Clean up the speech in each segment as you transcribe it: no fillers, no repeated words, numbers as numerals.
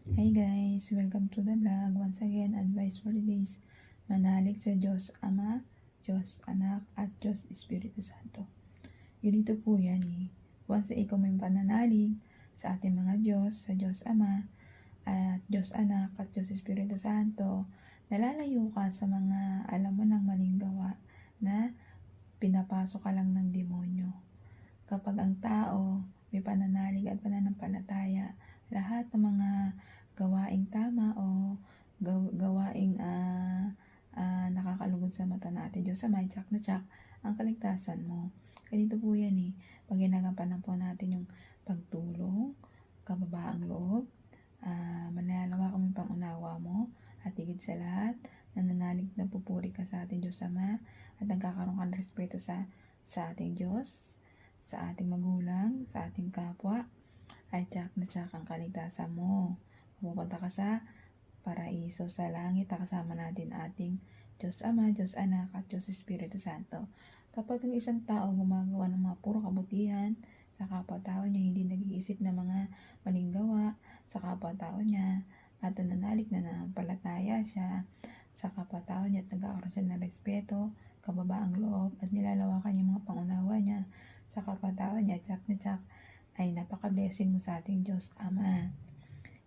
Hi guys! Welcome to the vlog. Once again, advice for today's manalig sa Diyos Ama, Diyos Anak, at Diyos Espiritu Santo. Ganito po yan eh. Once na ikaw may pananalig sa ating mga Diyos, sa Diyos Ama, at Diyos Anak, at Diyos Espiritu Santo, nalalayo ka sa mga alam mo ng maling gawa na pinapasok ka lang ng demonyo. Kapag ang tao may pananalig at pananampalataya, lahat ng mga gawaing tama o gawaing nakakalugod sa mata natin Diyos Ama, tsak na tsak ang kaligtasan mo. Ganito po yan eh. Pag ginagampanan po natin yung pagtulong, kababaang loob, manlalawa kami pangunawa mo, at higit sa lahat, nananalig na pupuri ka sa ating Diyos Ama at nagkakaroon ka ng respeto sa ating Diyos, sa ating magulang, sa ating kapwa, ay tsak na tsak ang kaligtasan mo. Pupunta ka sa paraiso sa langit na kasama natin ating Diyos Ama, Diyos Anak, at Diyos Espiritu Santo. Kapag ang isang tao gumagawa ng mga puro kabutihan sa kapwa-tao niya, hindi nag-iisip ng mga maling gawa sa kapwa-tao niya, at nananalig na nanampalataya siya sa kapwa-tao niya at nagkakaroon siya ng respeto, kababaang loob, at nilalawakan yung mga pangunawa niya sa kapwa-tao niya, tsak na tsak ay napaka-blessing mo sa ating Diyos Ama.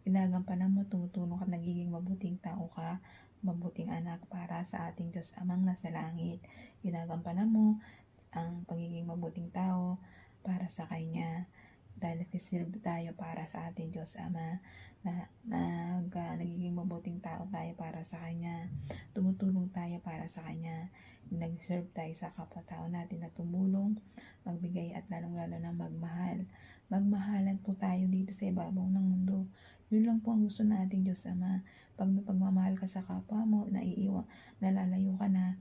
Ginagampanan mo, tumutulong ka, nagiging mabuting tao ka, mabuting anak para sa ating Diyos Amang nasa langit. Ginagampanan mo ang pagiging mabuting tao para sa Kanya. Dahil nagsiserve tayo para sa ating Diyos Ama, nagiging mabuting tao tayo para sa Kanya, tumutulong tayo para sa Kanya, nag-serve tayo sa kapwa-tao natin na tumulong, magbigay at lalong-lalo na magmahal. Magmahalan po tayo dito sa ibabaw ng mundo. Yun lang po ang gusto na ating Diyos Ama. Pag may pagmamahal ka sa kapwa mo, nalalayo ka na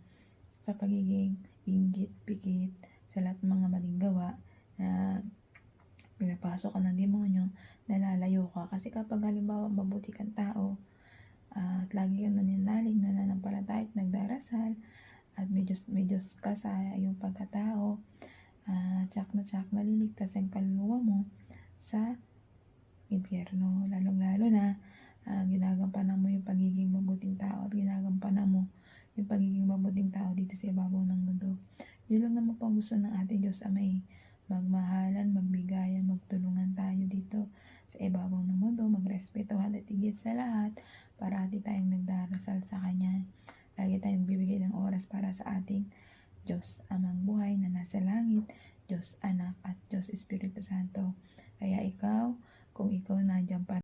sa pagiging inggit, pikit, sa lahat ng mga maling gawa na pinapasok ka ng demonyo, nalalayo ka. Kasi kapag halimbawa mabuti kang tao, at lagi kang nananalig, nananampalataya at nagdarasal, at may Diyos ka sa iyong pagkatao, tsak na tsak naliligtas ang kaluluwa mo sa impyerno. Lalong-lalo na ginagampanan mo yung pagiging mabuting tao at ginagampanan mo yung pagiging mabuting tao dito sa ibabaw ng mundo. Yun lang naman po ang gusto ng ating Diyos Ama eh. Magmahalan, magbigayan, magtulungan tayo dito sa ibabaw ng mundo, magrespetuhan at higit sa lahat, parati tayong nagdarasal sa Kanya. Lagi tayong nagbibigay ng oras para sa ating Diyos Amang buhay na nasa langit, Diyos Anak, at Diyos Espiritu Santo. Kaya ikaw, kung ikaw nandiyan pa